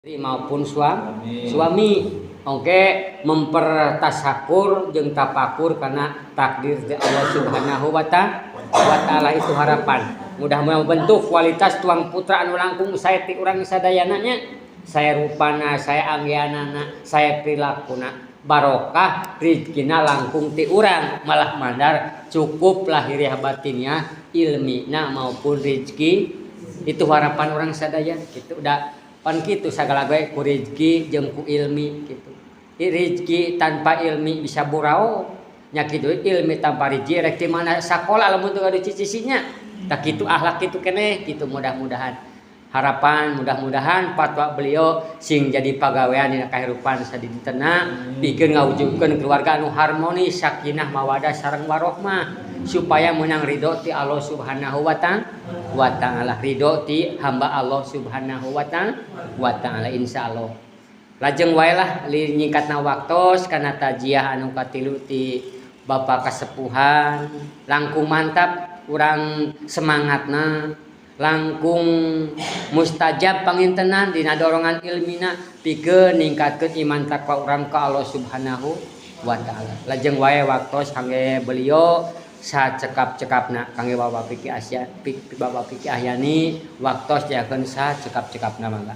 maupun suami oke mempertasakur jeung tapakur karena takdir Allah Subhanahu wa ta'ala itu harapan. Mudah-mudahan membentuk kualitas tuang putra anu langkung saya ti urang sadayananya, saya rupana, saya anggianana, saya prilakuna, barokah rizkina langkung ti urang, malah mandar cukup lahiriah batinnya, ilmina maupun rizki. Itu harapan orang sadaya gitu. Udah pan kitu sagala gawe ku rezeki jeung ku ilmi kitu. Rezeki tanpa ilmi bisa burao, nya kitu ilmi tanpa rezeki rek di mana sakola lamun teu ada cicisinya. Tah kitu akhlak kitu keneh kitu mudah-mudahan. Harapan mudah-mudahan fatwa beliau sing jadi pagawean dina kahirupan sadiditena pikeun ngawujudkeun keluarga anu harmonis, sakinah, mawadah sareng warohmah supaya menang ridho ti Allah Subhanahu wa ta'ala, ridho ti hamba Allah Subhanahu wa ta'ala insyaallah. Lajeng wae lah nyingkatna waktos kana tajiah anu katilu ti Bapak kasepuhan, langkung mantap urang semangatna, langkung mustajab pangintenan dina dorongan ilmina pikeun ningkatkeun iman takwa urang ka Allah Subhanahu wa ta'ala. Lajeng wae waktos kangge beliau sacekap-cekapna kangge Bapak Piki Ahyani waktos jakeun sacekap-cekapna mangga.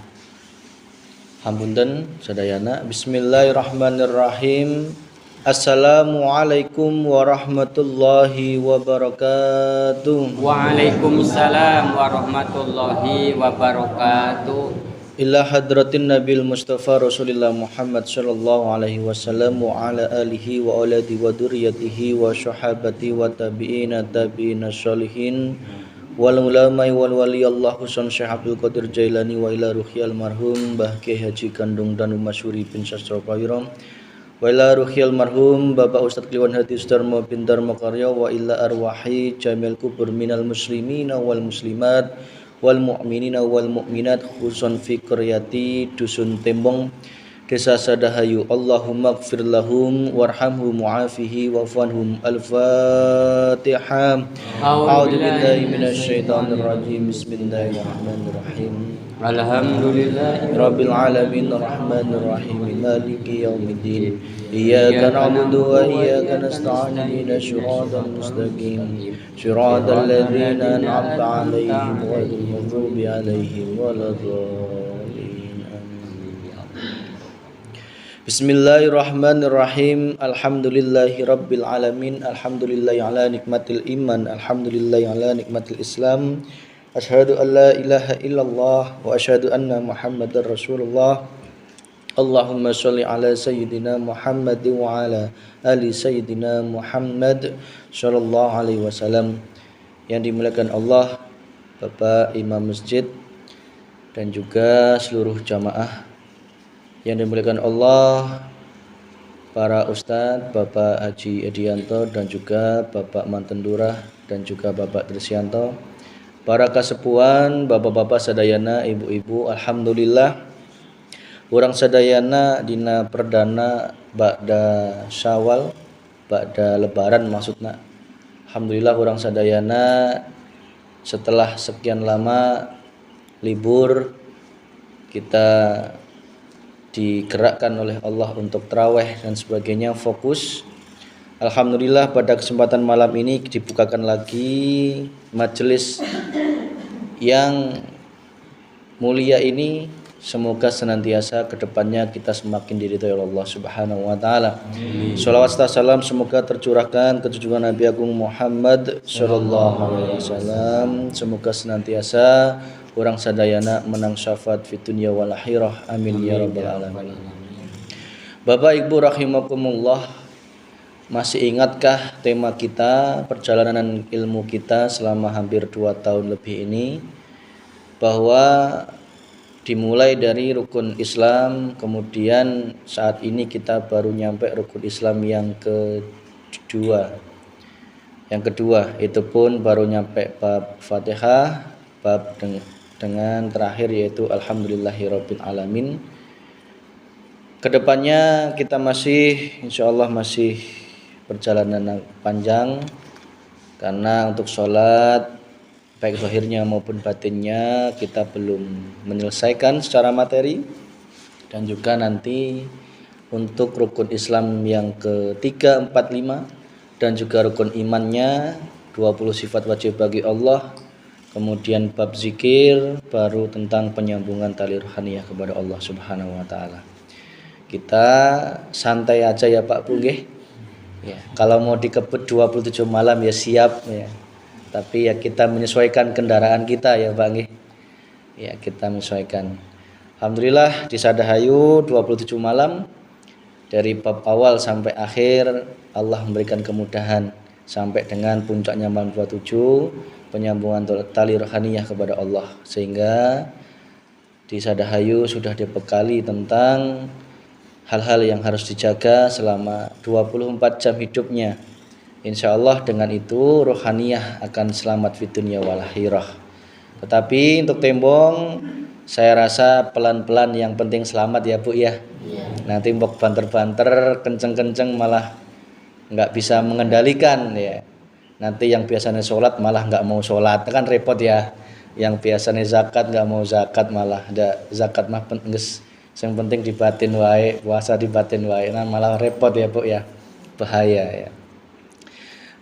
Hamunten sadayana. Bismillahirrahmanirrahim. Assalamualaikum warahmatullahi wabarakatuh. Waalaikumsalam warahmatullahi wabarakatuh. Ila hadratin Nabil Mustafa Rasulillah Muhammad sallallahu alaihi wasallam wa ala alihi wa auladi wa dzurriyyatihi wa sahabati wa tabi'ina sholihin wal ulama wal wali Allah Husain Syekh Abdul Qadir Jailani wa ila ruhiyal marhum Mbah Kiai Haji Kandung Danu Masyuri bin Sastra Pawiro wa ila ruhiyal marhum Bapak Ustadz Kliwon Hadi Sudarmo bin Darmo Karya wa ila arwahi jamil kubur minal muslimina wal muslimat wal mu'minina wal mu'minat khususan fi qaryati Dusun Tembong Desa Sadahayu. Allahumma gfir lahum warhamhum wa'afihi wa'fanhum. Al-Fatihah. A'udzu billahi minasyaitonir rajim. Bismillahirrahmanirrahim. Alhamdulillahi rabbil alamin arrahmanir rahim maliki yaumiddin. Iyyaka na'budu wa iyyaka nasta'in ihdinas siratal mustaqim siratal ladzina an'amta 'alaihim ghairil maghdubi 'alaihim waladdallin. Bismillahirrahmanirrahim. Alhamdulillahi rabbil alamin. Alhamdulillahi ala nikmatil iman. Alhamdulillahi ala nikmatil islam. Asyhadu an la ilaha illallah wa asyhadu anna Muhammadar Rasulullah. Allahumma sholli ala sayyidina Muhammad wa ala ali sayyidina Muhammad sallallahu alaihi wasallam. Yang dimuliakan Allah, Bapak Imam Masjid dan juga seluruh jamaah. Yang dimuliakan Allah, para ustadz, Bapak Haji Edianto dan juga Bapak Manten Lurah dan juga Bapak Trisyanto, para kasepuhan, bapak-bapak sadayana, ibu-ibu, alhamdulillah urang sadayana dina perdana ba'da Syawal, ba'da lebaran maksudna. Alhamdulillah urang sadayana setelah sekian lama libur kita digerakkan oleh Allah untuk tarawih dan sebagainya, fokus. Alhamdulillah pada kesempatan malam ini dibukakan lagi majelis yang mulia ini. Semoga senantiasa kedepannya kita semakin diridhoi oleh Allah Subhanahu wa ta'ala. Shalawat serta salam semoga tercurahkan ke junjungan Nabi Agung Muhammad sallallahu alaihi wasallam. Semoga senantiasa orang sadayana menang syafaat fid dunya wal akhirah. Amin ya rabbal alamin. Bapak Ibu rahimakumullah, masih ingatkah tema kita, perjalanan ilmu kita selama hampir 2 tahun lebih ini, bahwa dimulai dari rukun Islam, kemudian saat ini kita baru nyampe rukun Islam yang kedua. Yang kedua itu pun baru nyampe bab Fatihah, bab dengan terakhir yaitu Alhamdulillahirabbil alamin. Kedepannya kita masih insyaallah masih perjalanan panjang, karena untuk sholat baik zahirnya maupun batinnya kita belum menyelesaikan secara materi. dan juga nanti untuk rukun Islam yang ketiga, 4, 5 dan juga rukun imannya 20 sifat wajib bagi Allah, kemudian bab zikir, baru tentang penyambungan tali rohaniyah kepada Allah Subhanahu wa taala. Kita santai aja ya Pak Bu nggih. Ya, kalau mau dikebut 27 malam ya siap ya. Tapi ya kita menyesuaikan kendaraan kita ya Pak nggih. Ya, kita menyesuaikan. Alhamdulillah di Sadahayu 27 malam dari bab awal sampai akhir Allah memberikan kemudahan sampai dengan puncaknya malam 27 penyambungan tali rohaniyah kepada Allah, sehingga di Sadahayu sudah dibekali tentang hal-hal yang harus dijaga selama 24 jam hidupnya. Insya Allah dengan itu rohaniyah akan selamat di dunia wal akhirah. Tetapi untuk tembong saya rasa pelan-pelan, yang penting selamat ya Bu ya. Nanti mbok banter-banter kenceng-kenceng malah nggak bisa mengendalikan ya. Nanti yang biasanya sholat malah nggak mau sholat, kan repot ya. Yang biasanya zakat nggak mau zakat, malah ada zakat mah nges. Yang penting dibatin wae, puasa dibatin wae, nah malah repot ya Bu ya, bahaya ya.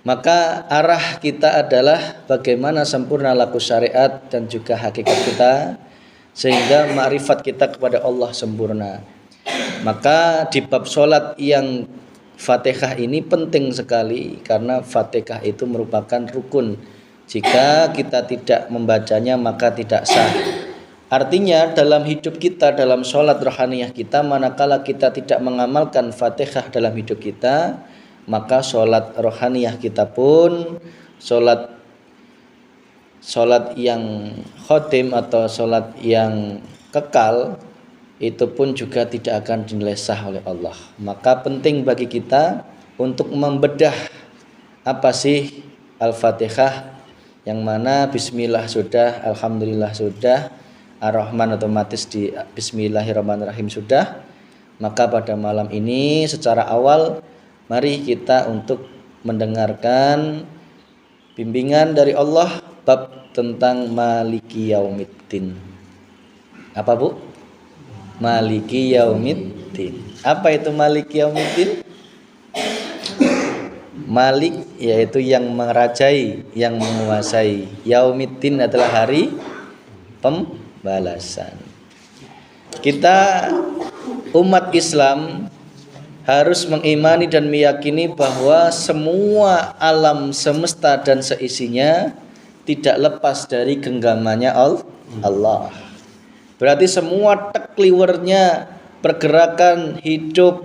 Maka arah kita adalah bagaimana sempurna laku syariat dan juga hakikat kita, sehingga ma'rifat kita kepada Allah sempurna. Maka di bab sholat yang Fatihah ini penting sekali, karena Fatihah itu merupakan rukun. Jika kita tidak membacanya maka tidak sah. Artinya dalam hidup kita, dalam sholat rohaniyah kita, manakala kita tidak mengamalkan Fatihah dalam hidup kita, maka sholat rohaniyah kita pun sholat yang khotim atau sholat yang kekal itu pun juga tidak akan dinilai sah oleh Allah. Maka penting bagi kita untuk membedah apa sih Al-Fatihah, yang mana Bismillah sudah, Alhamdulillah sudah, Ar-Rahman otomatis di Bismillahirrahmanirrahim sudah. Maka pada malam ini secara awal mari kita untuk mendengarkan bimbingan dari Allah bab tentang Maliki Yaumiddin. Apa Bu? Maliki Yaumiddin. Apa itu Maliki Yaumiddin? Malik yaitu yang merajai, yang menguasai. Yaumiddin adalah hari pembalasan. Kita umat Islam harus mengimani dan meyakini bahwa semua alam semesta dan seisinya tidak lepas dari genggamannya Allah. Berarti semua tekliwernya, pergerakan hidup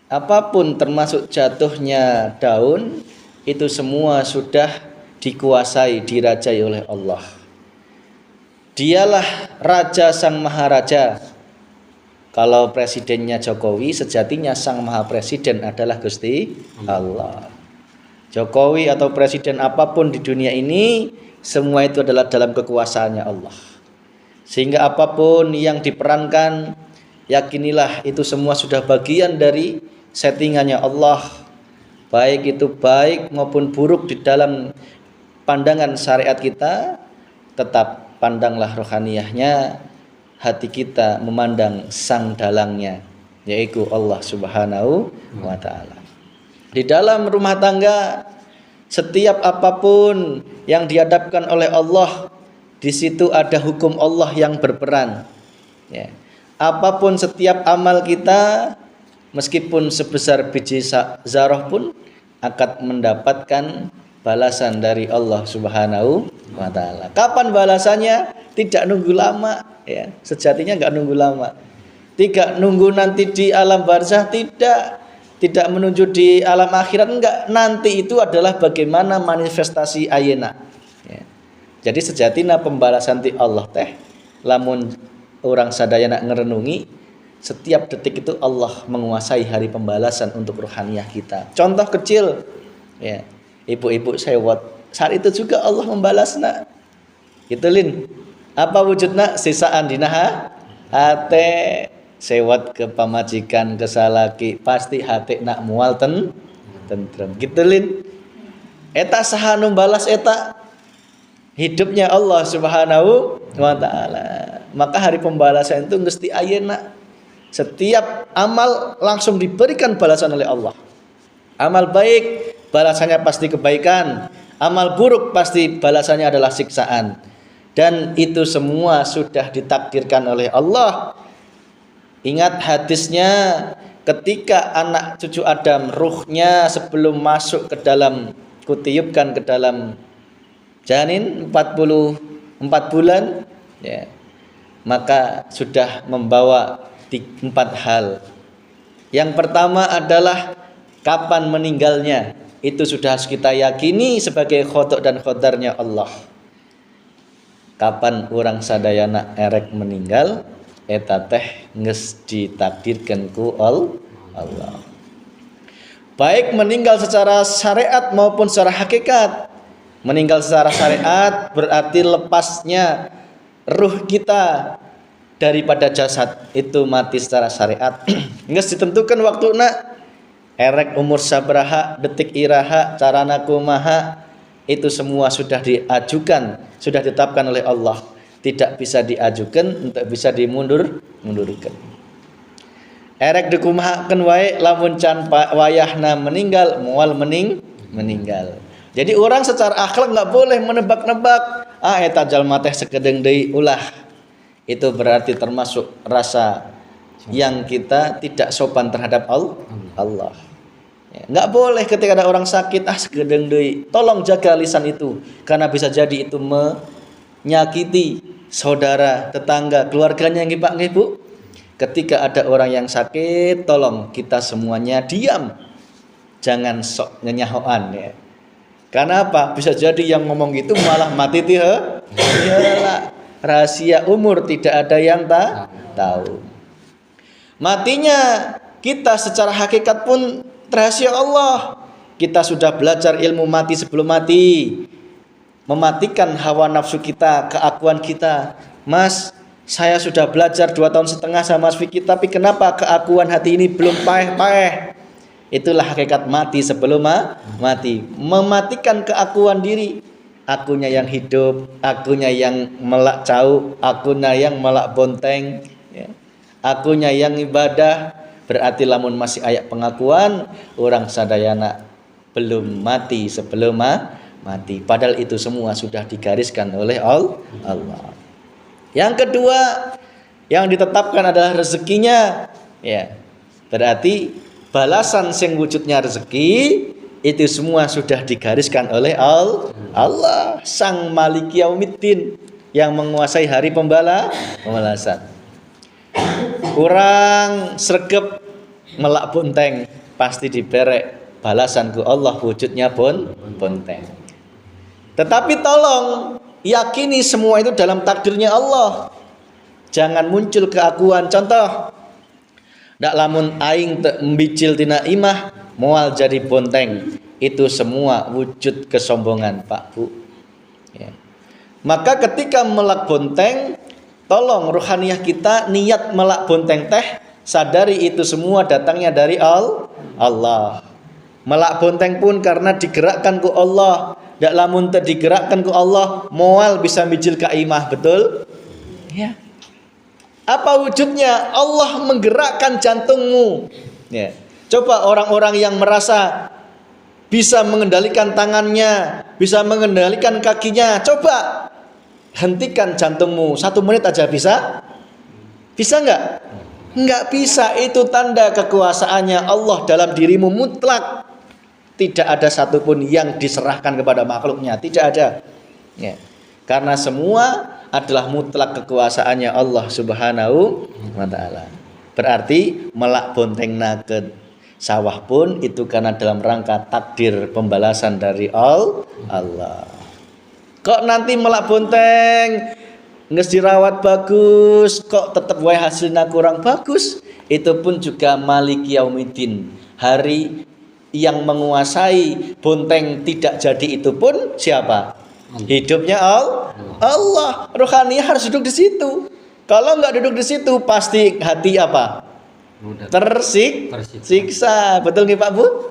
apapun termasuk jatuhnya daun, itu semua sudah dikuasai, dirajai oleh Allah. Dialah Raja Sang Maharaja. Kalau presidennya Jokowi, sejatinya Sang Maha Presiden adalah Gusti Allah. Jokowi atau presiden apapun di dunia ini, semua itu adalah dalam kekuasaannya Allah. Sehingga apapun yang diperankan, yakinilah itu semua sudah bagian dari settingannya Allah. Baik itu baik maupun buruk di dalam pandangan syariat kita, tetap pandanglah rohaniyahnya, hati kita memandang sang dalangnya, yaitu Allah Subhanahu wa ta'ala. Di dalam rumah tangga, setiap apapun yang dihadapkan oleh Allah, di situ ada hukum Allah yang berperan. Ya. Apapun setiap amal kita, meskipun sebesar biji zarah pun akan mendapatkan balasan dari Allah Subhanahu wa ta'ala. Kapan balasannya? Tidak nunggu lama, ya. Sejatinya enggak nunggu lama. Tidak nunggu nanti di alam barzah, tidak menuju di alam akhirat, enggak. Nanti itu adalah bagaimana manifestasi ayena. Ya. Jadi sejatinya pembalasan di Allah teh, lamun orang sadaya nak ngerenungi, setiap detik itu Allah menguasai hari pembalasan untuk rohaniyah kita. Contoh kecil, ya, ibu-ibu sewot, saat itu juga Allah membalas nak. Gitu Lin. Apa wujudnya? Sisaan dinaha hate sewot ke pamajikan, ke salaki, pasti hati nak mual tentrem. Gitu Lin. Eta saha nu balas eta? Hidupnya Allah Subhanahu wa ta'ala. Maka hari pembalasan itu mesti ayeuna. Setiap amal langsung diberikan balasan oleh Allah. Amal baik balasannya pasti kebaikan, amal buruk pasti balasannya adalah siksaan. Dan itu semua sudah ditakdirkan oleh Allah. Ingat hadisnya, ketika anak cucu Adam ruhnya sebelum masuk ke dalam, kutiupkan ke dalam janin 44 bulan, ya, maka sudah membawa 4 hal. Yang pertama adalah kapan meninggalnya. Itu sudah harus kita yakini sebagai qada dan qadarnya Allah. Kapan orang sadayana erek meninggal, eta teh geus ditakdirkeun ku Allah. Baik meninggal secara syariat maupun secara hakikat. Meninggal secara syariat berarti lepasnya ruh kita daripada jasad, itu mati secara syariat. Geus ditentukan waktuna, erek umur sabraha, detik iraha, carana kumaha, itu semua sudah diajukan, sudah ditetapkan oleh Allah. Tidak bisa diajukan untuk bisa mundurkan. Erek dikumahakeun wae lamun can wayahna meninggal, moal meninggal. Jadi orang secara akhlak nggak boleh menebak-nebak, eta jalma teh sakedeung deui ulah. Itu berarti termasuk rasa yang kita tidak sopan terhadap Allah. Ya, nggak boleh ketika ada orang sakit, sakedeung deui. Tolong jaga lisan itu, karena bisa jadi itu menyakiti saudara, tetangga, keluarganya nggih Pak nggih Bu. Ketika ada orang yang sakit, tolong kita semuanya diam. Jangan sok nyenyahoan ya. Karena apa? Bisa jadi yang ngomong gitu malah mati iyalah. Rahasia umur tidak ada yang tahu. Matinya kita secara hakikat pun rahasia Allah. Kita sudah belajar ilmu mati sebelum mati. Mematikan hawa nafsu kita, keakuan kita. Mas, saya sudah belajar 2,5 tahun sama Mas Fikri, tapi kenapa keakuan hati ini belum paeh-paeh? Itulah hakikat mati sebelum mati. Mematikan keakuan diri. Akunya yang hidup, akunya yang melak cau, akunya yang melak bonteng, ya. Akunya yang ibadah. Berarti lamun masih ayak pengakuan, orang sadayana belum mati sebelum mati. Padahal itu semua sudah digariskan oleh Allah. Yang kedua, yang ditetapkan adalah rezekinya, ya. Berarti balasan sing wujudnya rezeki itu semua sudah digariskan oleh Allah, Sang Maliki Yaumiddin, yang menguasai hari pembalasan. Orang sregep melak bonteng pasti diberek balasan ku Allah wujudnya bonteng. Tetapi tolong yakini semua itu dalam takdirnya Allah. Jangan muncul keakuan. Contoh, ndak lamun aing teu mbicil tina imah moal jadi bonteng. Itu semua wujud kesombongan, Pak Bu. Ya. Maka ketika melak bonteng, tolong ruhaniyah kita niat melak bonteng teh, sadari itu semua datangnya dari Allah. Melak bonteng pun karena digerakkan ku Allah. Ndak lamun teu digerakkan ku Allah, moal bisa mijil ka imah, betul? Ya. Apa wujudnya? Allah menggerakkan jantungmu. Ya. Coba orang-orang yang merasa bisa mengendalikan tangannya, bisa mengendalikan kakinya, coba hentikan jantungmu 1 menit aja bisa? Bisa nggak? Nggak bisa. Itu tanda kekuasaannya Allah dalam dirimu mutlak. Tidak ada satupun yang diserahkan kepada makhluknya, tidak ada. Ya. Karena semua adalah mutlak kekuasaannya Allah Subhanahu wa Ta'ala. Berarti melak bontengna ke sawah pun itu karena dalam rangka takdir pembalasan dari Allah. Kok nanti melak bonteng nges dirawat bagus, kok tetap wae hasilnya kurang bagus? Itu pun juga Maliki Yaumiddin, hari yang menguasai bonteng tidak jadi itu pun siapa? Hidupnya Allah. Rohani harus duduk di situ. Kalau nggak duduk di situ pasti hati apa? Tersiksa. Betul nggih Pak Bu?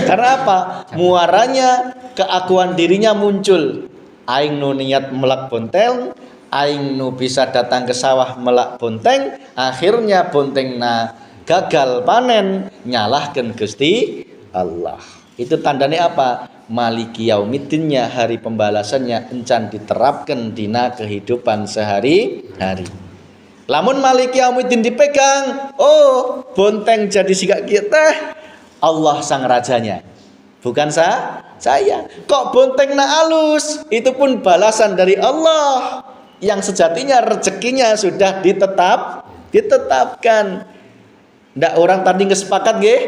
Karena apa? Muaranya keakuan dirinya muncul. Aing nu niat melak bonteng, aing nu bisa datang ke sawah melak bonteng, akhirnya bontengna gagal panen, nyalahkeun Gusti Allah. Itu tandanya apa? Maliki yaumiddinnya, hari pembalasannya encan diterapkan dina kehidupan sehari-hari. Lamun maliki yaumiddin dipegang, oh bonteng jadi sikak kita, Allah sang rajanya, bukan saya. Kok bontengna alus? Itu pun balasan dari Allah yang sejatinya rezekinya sudah ditetapkan. Ndak orang tadi ngesepakat nggih?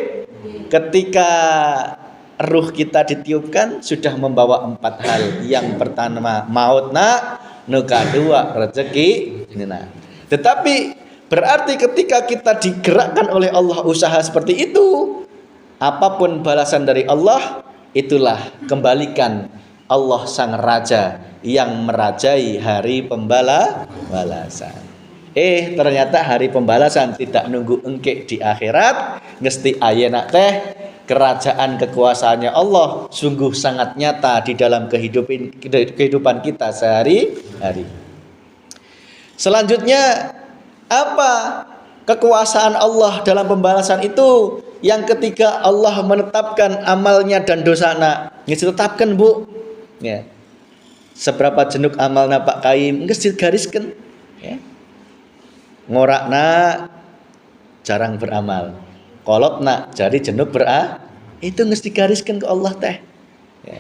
Ketika ruh kita ditiupkan sudah membawa 4 hal. Yang pertama mautna, nu kedua rezeki. Nah, tetapi berarti ketika kita digerakkan oleh Allah usaha seperti itu, apapun balasan dari Allah, itulah kembalikan Allah sang raja yang merajai hari pembalasan. Ternyata hari pembalasan tidak nunggu engke di akhirat, ngesti ayeuna teh kerajaan kekuasaannya Allah sungguh sangat nyata di dalam kehidupan kita sehari-hari. Selanjutnya apa kekuasaan Allah dalam pembalasan itu? Yang ketiga, Allah menetapkan amalnya dan dosana. Nggak ditetapkan, Bu. Ya. Seberapa jenuk amalna Pak Kaim, nggak digariskan. Ya. Ngorakna jarang beramal. Kolotna jadi jenuk itu nggak digariskan ke Allah teh. Ya.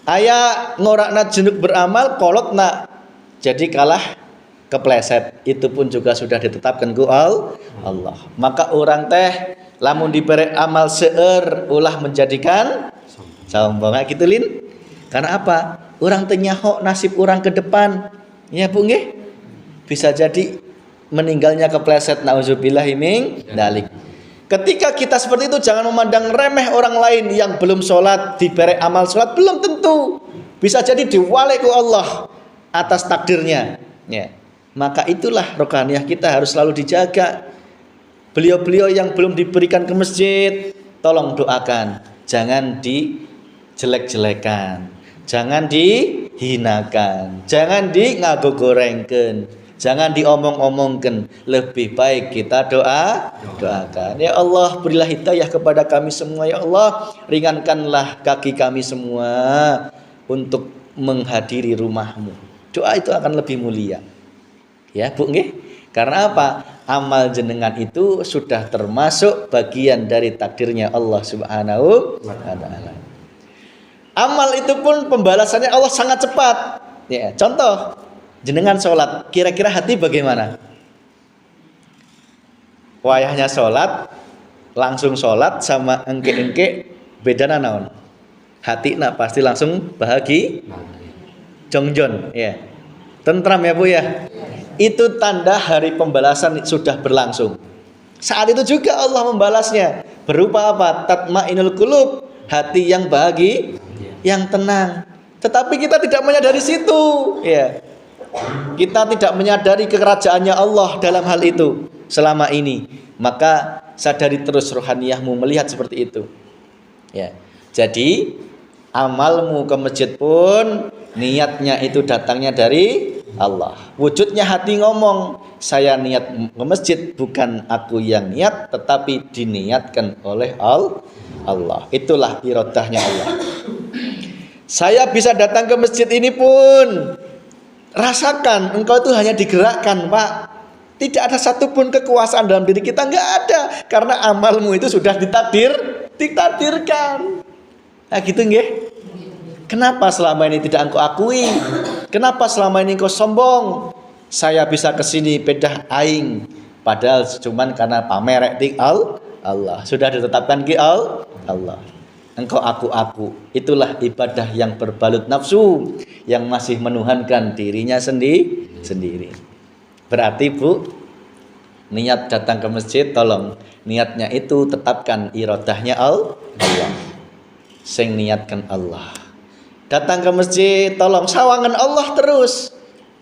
Aya ngorakna jenuk beramal, kolotna jadi kalah kepleset. Itu pun juga sudah ditetapkan ku Allah. Maka orang teh lamun diberi amal seueur ulah menjadikan sombong gitu Lin. Karena apa? Orang teh nyaho nasib orang ke depan. Ya Bu nggih. Bisa jadi meninggalnya kepleset, nauzubillahi min dalik. Ketika kita seperti itu jangan memandang remeh orang lain yang belum sholat, diberi amal sholat belum tentu. Bisa jadi diwale ku Allah atas takdirnya. Ya. Maka itulah rohaniah kita harus selalu dijaga. Beliau-beliau yang belum diberikan ke masjid, tolong doakan. Jangan dijelek-jelekan, jangan dihinakan, jangan ngagogorengkeun, jangan diomong-omongkan. Lebih baik kita doakan. Ya Allah, berilah hidayah kepada kami semua. Ya Allah, ringankanlah kaki kami semua untuk menghadiri rumah-Mu. Doa itu akan lebih mulia. Ya Bu nggih. Karena apa? Amal jenengan itu sudah termasuk bagian dari takdirnya Allah Subhanahu wa taala. Amal itu pun pembalasannya Allah sangat cepat. Ya, contoh, jenengan sholat, kira-kira hati bagaimana? Wayahnya sholat, langsung sholat sama engke-engke bedana naon? Hati nak pasti langsung bahagia, jongjon, ya. Tentram ya Bu ya. Itu tanda hari pembalasan sudah berlangsung. Saat itu juga Allah membalasnya berupa apa? Tatmainul qulub, hati yang bahagia, yang tenang. Tetapi kita tidak menyadari situ, ya. Kita tidak menyadari kekerajaannya Allah dalam hal itu selama ini. Maka sadari terus rohaniyahmu melihat seperti itu. Ya. Jadi amalmu ke masjid pun niatnya itu datangnya dari Allah. Wujudnya hati ngomong, saya niat ke masjid, bukan aku yang niat, tetapi diniatkan oleh Allah. Itulah iradahnya Allah. Saya bisa datang ke masjid ini pun rasakan, engkau itu hanya digerakkan, Pak. Tidak ada satupun kekuasaan dalam diri kita, nggak ada, karena amalmu itu sudah ditakdirkan. Nah gitu nggih. Kenapa selama ini tidak engkau akui? Kenapa selama ini engkau sombong? Saya bisa kesini pedah aing, padahal cuman karena pamer di Allah. Sudah ditetapkan ki Allah. Engkau aku. Itulah ibadah yang berbalut nafsu, yang masih menuhankan dirinya sendiri. Berarti Bu, niat datang ke masjid, tolong niatnya itu tetapkan iradahnya Allah. Sing niatkan Allah. Datang ke masjid, tolong sawangan Allah terus.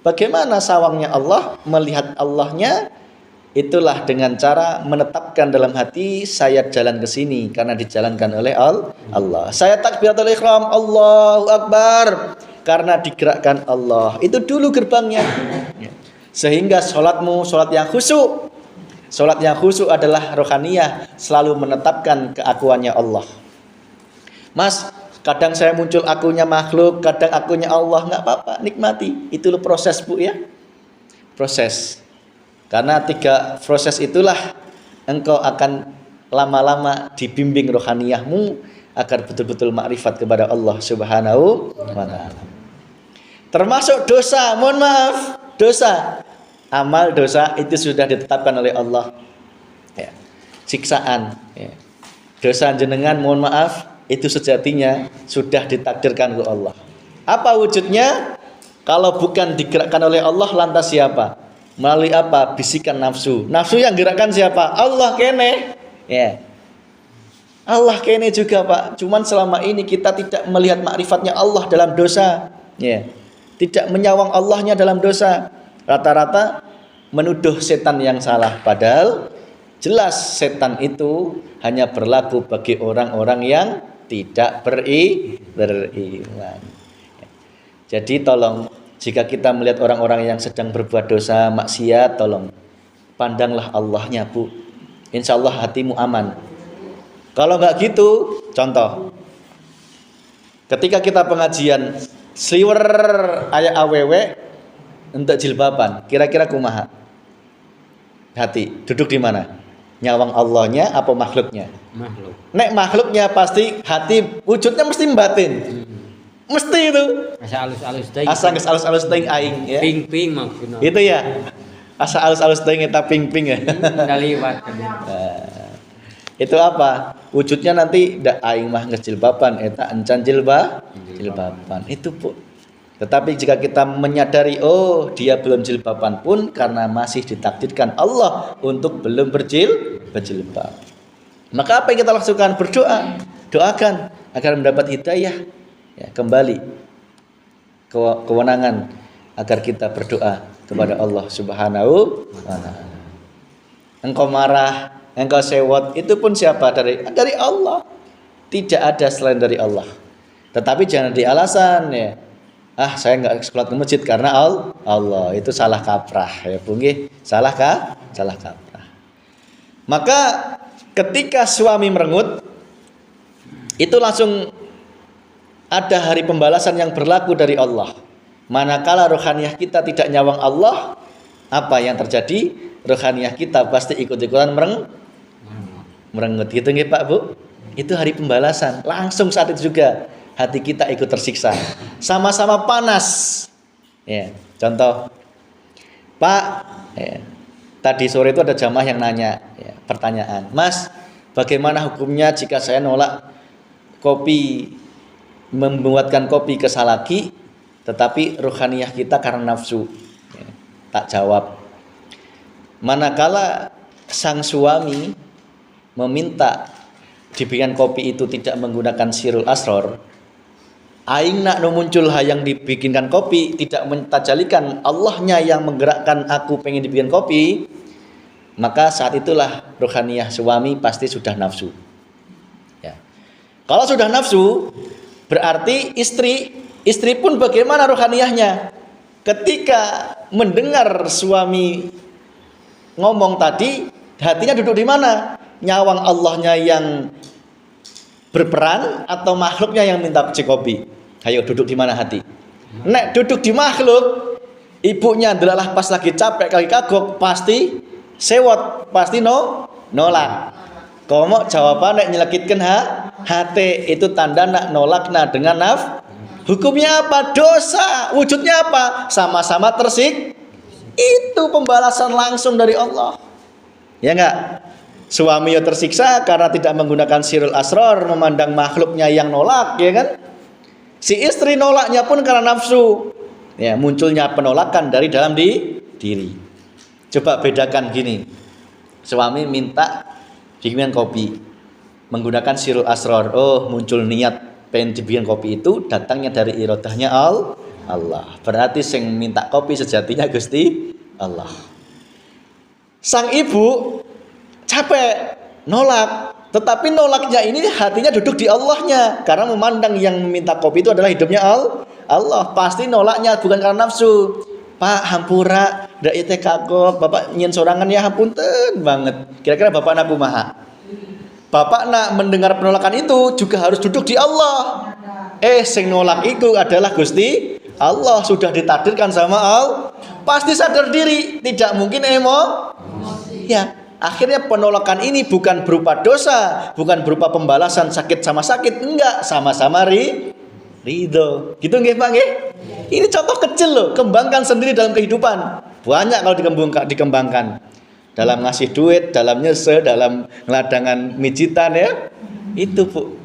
Bagaimana sawangnya Allah? Melihat Allahnya, itulah dengan cara menetapkan dalam hati, saya jalan ke sini karena dijalankan oleh Allah. Saya takbiratul ihram, Allahu Akbar, karena digerakkan Allah. Itu dulu gerbangnya. Sehingga sholatmu sholat yang khusyuk. Sholat yang khusyuk adalah rohaniyah, selalu menetapkan keakuannya Allah. Mas, kadang saya muncul akunya makhluk, kadang akunya Allah, nggak apa-apa, nikmati. Itu loh proses, Bu, ya. Proses. Karena 3 proses itulah engkau akan lama-lama dibimbing rohaniyahmu agar betul-betul makrifat kepada Allah Subhanahu wa taala. Termasuk dosa, mohon maaf, dosa. Amal dosa itu sudah ditetapkan oleh Allah. Ya. Siksaan, ya. Dosa jenengan, mohon maaf, itu sejatinya sudah ditakdirkan oleh Allah. Apa wujudnya? Kalau bukan digerakkan oleh Allah, lantas siapa? Melalui apa? Bisikan nafsu. Nafsu yang gerakkan siapa? Allah kene. Ya. Allah kene juga, Pak. Cuman selama ini kita tidak melihat makrifatnya Allah dalam dosa. Ya. Tidak menyawang Allahnya dalam dosa. Rata-rata menuduh setan yang salah. Padahal jelas setan itu hanya berlaku bagi orang-orang yang tidak beriman. Jadi tolong, jika kita melihat orang-orang yang sedang berbuat dosa, maksiat, tolong pandanglah Allahnya, Bu. Insya Allah hatimu aman. Kalau nggak gitu, contoh, ketika kita pengajian sliwer ayat awewe untuk jilbaban, kira-kira kumaha? Hati duduk di mana? Nyawang Allahnya apa makhluknya? Makhluk. Nek makhluknya pasti hati wujudnya mesti batin. Mesti itu. Asa alus-alus teuing. Asa geus alus-alus teuing aing ya. Ping-ping maksudna. Itu ya. Asa alus-alus teuing eta ping-ping ya. Udah liwat. Itu apa? Wujudnya nanti dak aing mah ngejilbaban eta encan jilbaban. Itu, Bu. Tetapi jika kita menyadari, oh dia belum jilbaban pun karena masih ditakdirkan Allah untuk belum berjilbab. Maka apa yang kita lakukan? Berdoa. Doakan agar mendapat hidayah. Ya, kembali kewenangan agar kita berdoa kepada Allah Subhanahu wa taala. Engkau marah, engkau sewot, itu pun siapa? Dari Allah. Tidak ada selain dari Allah. Tetapi jangan di alasan ya. Saya nggak sholat ke masjid karena Allah. Itu salah kaprah ya, Bu nggih. Salah kaprah. Maka ketika suami merengut, itu langsung ada hari pembalasan yang berlaku dari Allah. Manakala rohaniyah kita tidak nyawang Allah, apa yang terjadi? Rohaniyah kita pasti ikut-ikutan merengut. Gitu nggih, Pak, Bu? Itu hari pembalasan. Langsung saat itu juga hati kita ikut tersiksa. Sama-sama panas. Ya, contoh, Pak, ya, tadi sore itu ada jamaah yang nanya, ya, pertanyaan, Mas, bagaimana hukumnya jika saya nolak membuatkan kopi ke salaki, tetapi rohaniyah kita karena nafsu? Ya, tak jawab. Manakala sang suami meminta diberikan kopi itu tidak menggunakan sirul asror, aing nak no muncul hayang dibikinkan kopi, tidak mentajalikan Allahnya yang menggerakkan aku pengen dibikin kopi, maka saat itulah rohaniyah suami pasti sudah nafsu. Ya. Kalau sudah nafsu, berarti istri pun bagaimana rohaniyahnya? Ketika mendengar suami ngomong tadi, hatinya duduk di mana? Nyawang Allahnya yang berperan atau makhluknya yang minta kopi? Ayo duduk di mana hati? Nek duduk di makhluk, ibunya delalah pas lagi capek kali kagok, pasti sewot, pasti nolak. Komo jawaban nek nyelekitkan hati, itu tanda nak nolakna dengan hukumnya apa? Dosa. Wujudnya apa? Sama-sama itu pembalasan langsung dari Allah. Ya enggak? Suami yang tersiksa karena tidak menggunakan sirul asror, memandang makhluknya yang nolak, ya kan? Si istri nolaknya pun karena nafsu. Ya, munculnya penolakan dari dalam diri. Coba bedakan gini. Suami minta bikin kopi menggunakan sirul asror. Oh, muncul niat pengen dibikin kopi itu datangnya dari irodahnya Allah. Berarti yang minta kopi sejatinya Gusti Allah. Sang ibu capek, nolak, tetapi nolaknya ini hatinya duduk di Allahnya karena memandang yang meminta kopi itu adalah hidupnya Allah. Pasti nolaknya bukan karena nafsu. Pak, hampura Ndak ite kagok, bapak nyen sorangan ya punten banget. Kira-kira bapak nak kumaha? Bapak nak mendengar penolakan itu juga harus duduk di Allah. Sing nolak itu adalah Gusti Allah, sudah ditakdirkan sama Allah. Pasti sadar diri, tidak mungkin ya. Akhirnya penolakan ini bukan berupa dosa, bukan berupa pembalasan sakit sama sakit, enggak, sama-sama ridho. Gitu nggih Pak nggih? Ini contoh kecil loh, kembangkan sendiri dalam kehidupan. Banyak kalau dikembangkan. Dalam ngasih duit, dalam nyese, dalam ngeladangan mijitan ya. Itu Bu.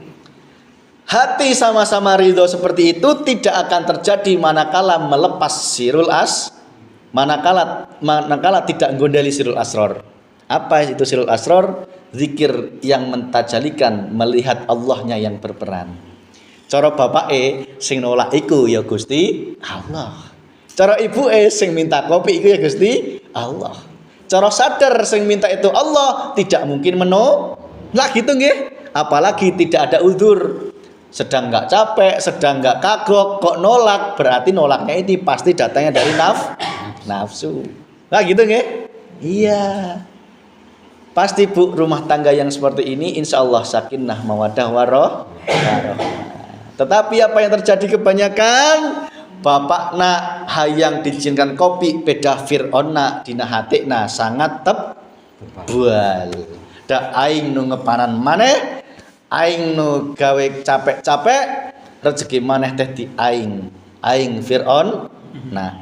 Hati sama-sama ridho seperti itu tidak akan terjadi manakala melepas sirul manakala tidak gondali sirul asror. Apa itu sirul asror? Zikir yang mentajalikan melihat Allahnya yang berperan. Cara bapak sing nolak iku ya Gusti Allah. Cara ibu sing minta kopi iku ya Gusti Allah. Cara sadar sing minta itu Allah, tidak mungkin menolak gitu nggih. Apalagi tidak ada uzur. Sedang nggak capek, sedang nggak kagok, kok nolak, berarti nolaknya ini pasti datangnya dari nafsu. Nah gitu nggih? Iya. Pasti Bu, rumah tangga yang seperti ini insya Allah sakinah mawaddah warohmah. Tetapi apa yang terjadi kebanyakan, bapak nak hayang diizinkan kopi beda fir'onna dina hatikna sangat bual. Da aing nu ngepanan maneh, aing nu gawe capek-capek, rezeki maneh teh di aing fir'on. Nah,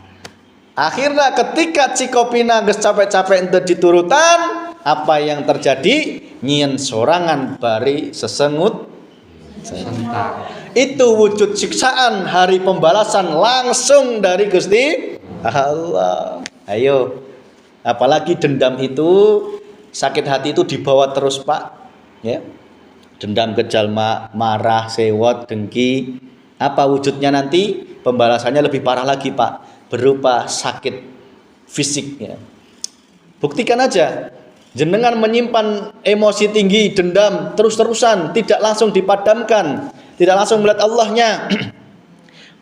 akhirnya ketika cikopina geus capek-capek ente diturutan, apa yang terjadi? Nyieun sorangan bari sesengut. Itu wujud siksaan, hari pembalasan langsung dari Gusti Allah. Ayo, apalagi dendam itu, sakit hati itu dibawa terus Pak, ya. Dendam ke jalma, marah, sewot, dengki. Apa wujudnya nanti? Pembalasannya lebih parah lagi Pak, berupa sakit fisik ya. Buktikan aja. Jenengan menyimpan emosi tinggi, dendam terus-terusan, tidak langsung dipadamkan, tidak langsung melihat Allahnya.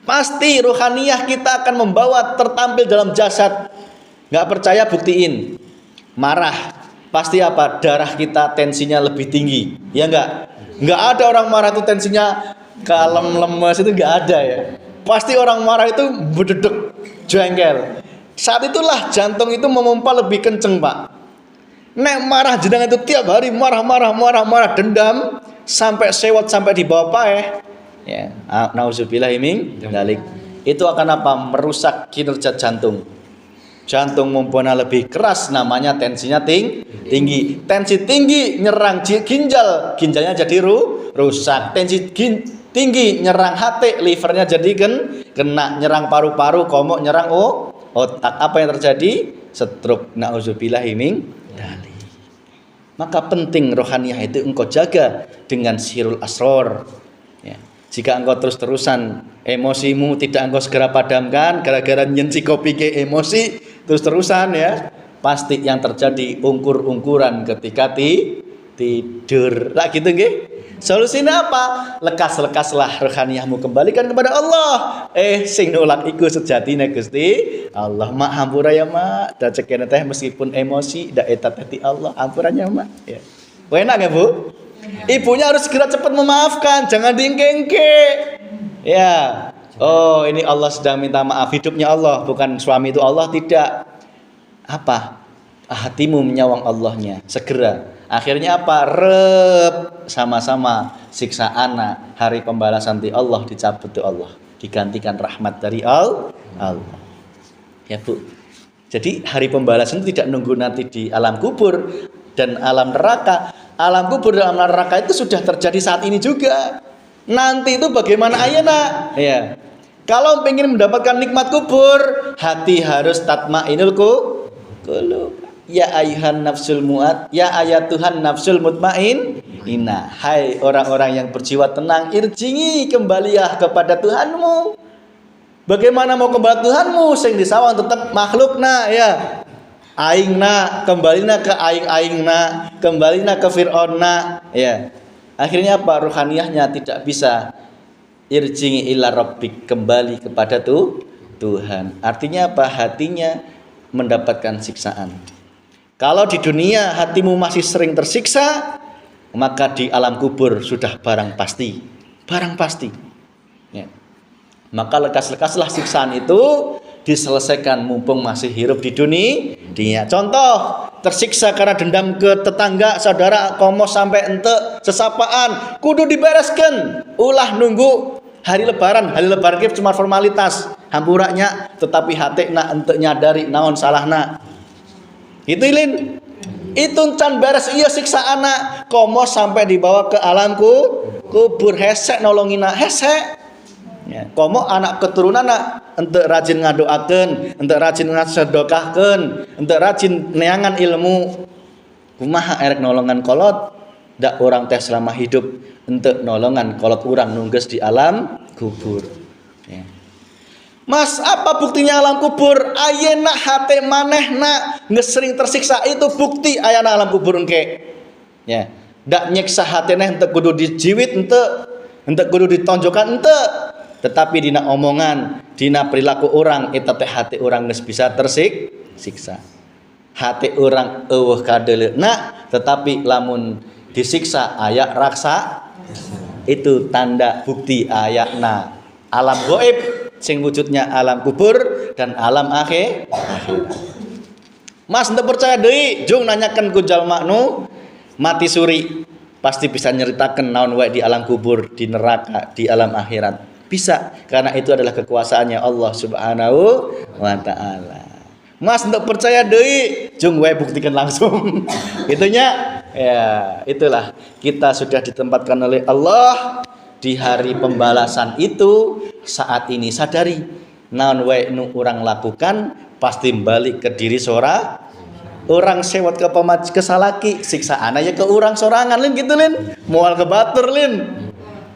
Pasti rohaniyah kita akan membawa tertampil dalam jasad. Nggak percaya buktiin. Marah, pasti apa? Darah kita tensinya lebih tinggi. Ya nggak ada orang marah itu tensinya kalem lemes, itu nggak ada ya. Pasti orang marah itu berdedek, jengkel. Saat itulah jantung itu memompa lebih kenceng Pak. Nek marah jenengan itu tiap hari marah dendam sampai sewot sampai di bawah paeh. Ya, nauzubillah min dzalik. Itu akan apa? Merusak kinerja jantung. Jantung mumpuna lebih keras, namanya tensinya tinggi. Tensi tinggi nyerang ginjal, ginjalnya jadi rusak. Tensi tinggi nyerang hati, livernya jadi kena, nyerang paru-paru, komok nyerang otak. Apa yang terjadi? Stroke. Nauzubillah min. Maka penting rohaniyah itu engkau jaga dengan sirul asror ya. Jika engkau terus-terusan emosimu tidak engkau segera padamkan gara-gara nyenci kopi ke emosi terus-terusan ya, pasti yang terjadi ungkur-ungkuran ketika tidur. Lah gitu nggih. Solusinya apa? Lekas-lekaslah rohaniyahmu kembalikan kepada Allah. Sing nolak iku sejatine Gusti Allah. Mak hampura ya Mak. Da cekene teh meskipun emosi da eta teh Allah. Hampurannya Mak. Ya. Enak ya Bu? Ibunya harus segera cepat memaafkan, jangan diengke-engke. Ya. Oh, ini Allah sedang minta maaf. Hidupnya Allah, bukan suami itu Allah, tidak. Apa? Hatimu menyawang Allahnya. Segera. Akhirnya apa? Sama-sama siksa anak, hari pembalasan di Allah dicabut di Allah, digantikan rahmat dari Allah. Ya Bu. Jadi hari pembalasan itu tidak nunggu nanti di alam kubur dan alam neraka. Alam kubur dan alam neraka itu sudah terjadi saat ini juga. Nanti itu bagaimana ayana? Ya. Kalau ingin mendapatkan nikmat kubur, hati harus tatmainul qulub. Ya ayuhan nafsul mu'ad, ya ayat Tuhan nafsul mutmain. Hai orang-orang yang berjiwa tenang, irjingi kembalilah kepada Tuhanmu. Bagaimana mau kembali Tuhanmu? Sing disawang tetap makhlukna ya. Aingna, kembalina ke aing-aingna, kembalina ke fir'aunna ya. Akhirnya apa? Ruhaniyahnya tidak bisa irjingi ila rabbik, kembali kepada Tuhan. Artinya apa? Hatinya mendapatkan siksaan. Kalau di dunia hatimu masih sering tersiksa, maka di alam kubur sudah barang pasti. Barang pasti. Ya. Maka lekas-lekaslah siksaan itu diselesaikan mumpung masih hidup di dunia. Contoh, tersiksa karena dendam ke tetangga, saudara, komos sampai ente sesapaan, kudu dibereskan. Ulah nunggu hari lebaran itu cuma formalitas, hampuraknya, tetapi hati nak ente nyadari naon salahna. Itu lin. Itu can beres iya siksa anak komos sampai dibawa ke alamku kubur, hesek nolongina hesek ya. Komo anak keturunan nak ente rajin ngadoakeun, ente rajin ngasedekahkeun, ente rajin neangan ilmu, kumaha erek nolongan kolot dak orang teh selama hidup ente nolongan kolot urang nungges di alam kubur ya. Mas, apa buktinya alam kubur? Ayeuna hate manehna ngesering tersiksa, itu bukti ayana alam kubur engke. Ya, dak nyeksa hatena henteu kudu dijiwit henteu kudu ditonjokan henteu, tetapi dina omongan, dina perilaku orang eta teh hate urang geus bisa tersiksa. Hate urang eueuh kadeleuna, tetapi lamun disiksa aya raksa, itu tanda bukti ayana alam gaib sing wujudnya alam kubur dan alam akhirat. Mas ente percaya deui, jung nanyakan ku jalma nu mati suri, pasti bisa nyeritakan naon wae di alam kubur, di neraka, di alam akhirat. Bisa, karena itu adalah kekuasaannya Allah Subhanahu wa taala. Mas ente percaya deui, jung wae buktikan langsung. Itunya ya, itulah kita sudah ditempatkan oleh Allah di hari pembalasan itu. Saat ini sadari naon wae nu urang lakukan pasti balik ke diri sora. Orang sewot ke ke salaki, siksaan aja ke urang sorangan lin gitu lin. Moal ke batur lin.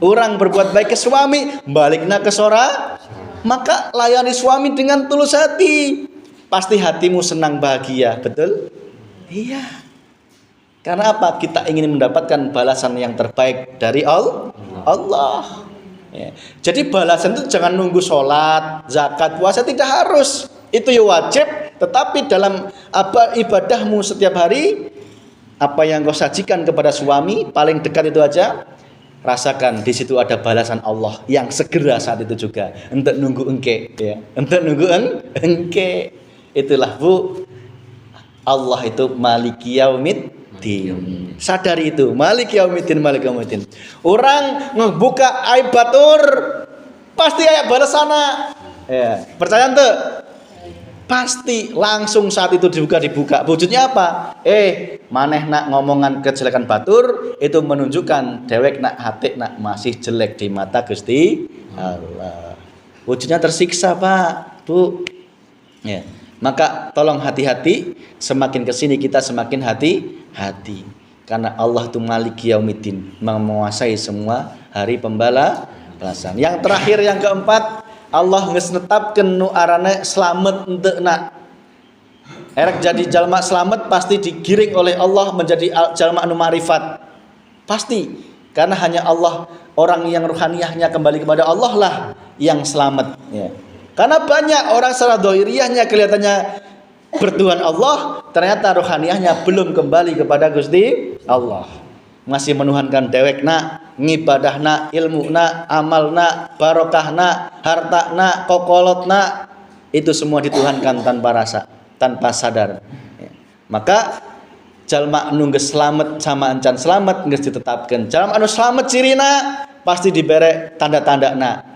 Orang berbuat baik ke suami, balikna ke sora. Maka layani suami dengan tulus hati. Pasti hatimu senang bahagia, betul? Iya. Karena apa? Kita ingin mendapatkan balasan yang terbaik dari Allah. Ya. Jadi balasan itu jangan nunggu sholat, zakat, puasa, tidak harus. Itu ya wajib, tetapi dalam apa ibadahmu setiap hari, apa yang kau sajikan kepada suami paling dekat itu aja, rasakan di situ ada balasan Allah yang segera saat itu juga. Untuk nunggu engke, ya. Untuk nunggu engke. Itulah Bu, Allah itu Maliki Yaumiddin. Sadari itu, Malik Yaumiddin, Malik Yaumiddin. Orang ngebuka aib batur pasti aya balasana. Ya, percaya ente? Pasti langsung saat itu dibuka. Wujudnya apa? Maneh nak ngomongan kejelekan batur itu menunjukkan dewek nak hati nak masih jelek di mata Gusti Allah. Wujudnya tersiksa, Pak, Bu. Ya. Maka tolong hati-hati, semakin kesini kita semakin hati-hati. Karena Allah itu Maliki Yaumiddin, menguasai semua hari pembalasan. Yang terakhir, yang keempat, Allah ngesnetapkeun nu arane slamet enteuna. Erek jadi jalma slamet pasti digiring oleh Allah menjadi jalma anu ma'rifat. Pasti, karena hanya Allah, orang yang ruhaniyahnya kembali kepada Allah lah yang selamat ya. Karena banyak orang secara dohiriyahnya kelihatannya bertuhan Allah, ternyata rohaniyahnya belum kembali kepada Gusti Allah. Masih menuhankan dewekna, ngibadahna, ilmuna, amalna, barokahna, hartana, kokolotna. Itu semua dituhankan tanpa rasa, tanpa sadar. Maka jalma anu geus slamet sama encan slamet geus ditetapkeun. Jalma anu slamet cirina pasti dibere tanda-tandana.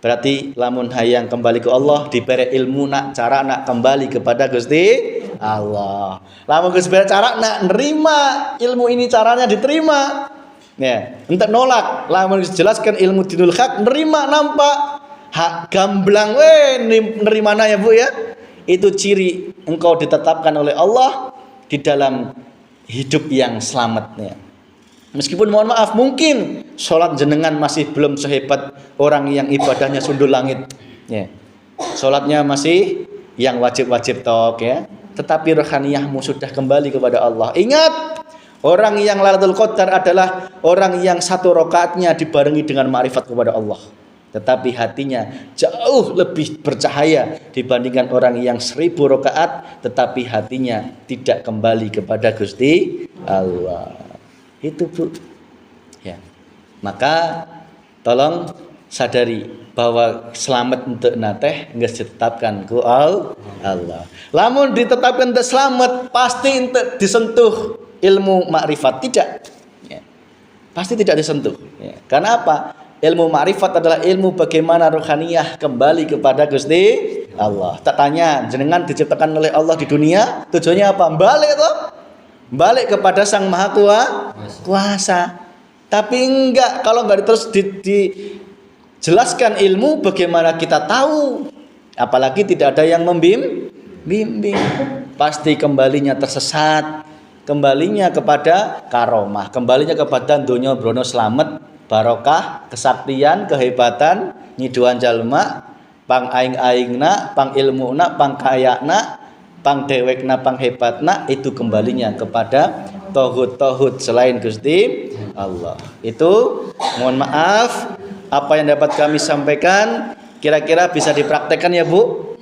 Berarti lamun hayang kembali ke Allah diberi ilmu nak cara nak kembali kepada Gusti Allah. Lamun Gusti beri cara nak nerima ilmu ini caranya diterima. Ya, ente nolak. Lamun dijelaskan ilmu dinul hak nerima nampak hak gamblang nerimana ya Bu ya. Itu ciri engkau ditetapkan oleh Allah di dalam hidup yang selamatnya. Meskipun mohon maaf mungkin sholat jenengan masih belum sehebat orang yang ibadahnya sundul langit ya. Sholatnya masih yang wajib-wajib tok ya. Tetapi rohaniyahmu sudah kembali kepada Allah. Ingat, orang yang Lailatul Qadar adalah orang yang satu rakaatnya dibarengi dengan ma'rifat kepada Allah. tetapi hatinya jauh lebih bercahaya dibandingkan orang yang 1000 rakaat tetapi hatinya tidak kembali kepada Gusti Allah. Itu Bu. Ya. Maka tolong sadari bahwa selamat untuk nateh nggak ditetapkan ku Allah. Lamun ditetapkan untuk selamat pasti untuk disentuh ilmu makrifat tidak. Ya. Pasti tidak disentuh. Ya. Karena apa? Ilmu makrifat adalah ilmu bagaimana rohaniyah kembali kepada Gusti Allah. Tak tanya, jenengan diciptakan oleh Allah di dunia, tujuannya apa? Balik toh? Balik kepada Sang Maha Kuasa. Tapi enggak, kalau enggak terus dijelaskan ilmu bagaimana kita tahu. Apalagi tidak ada yang membimbing. Pasti kembalinya tersesat, kembalinya kepada karomah, kembalinya kepada donya brono slamet, barokah, kesaktian, kehebatan, nyiduan jalma, pang aing-aingna, pang ilmuna, pang kayakna, pang dewekna, pang hebatna, itu kembalinya kepada tauhid selain Gusti Allah. Itu mohon maaf apa yang dapat kami sampaikan kira-kira bisa dipraktekkan ya Bu.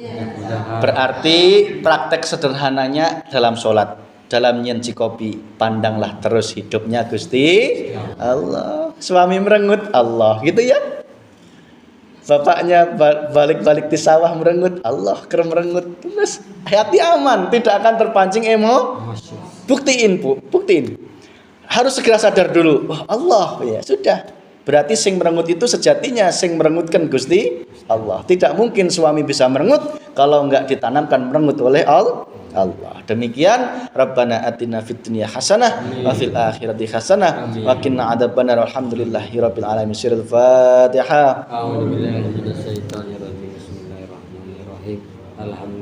Berarti praktek sederhananya dalam sholat, dalam nyenci kopi, pandanglah terus hidupnya Gusti Allah. Suami merengut Allah, gitu ya. Bapaknya balik-balik di sawah merengut Allah, merengut. Terus hati aman, tidak akan terpancing emosi. Buktiin Bu, buktiin. Harus segera sadar dulu, wah Allah, ya sudah. Berarti sing merengut itu sejatinya sing merengutkan Gusti Allah. Tidak mungkin suami bisa merengut kalau enggak ditanamkan merengut oleh Allah. Demikian Rabbana atina fid dunya hasanah wa fil akhirati hasanah wa qina adzabannar. Alhamdulillahirabbil alamin. Sirul Fatihah. A'udzu billahi minasyaitonir rajim. Bismillahirrahmanirrahim. Alhamdulillah.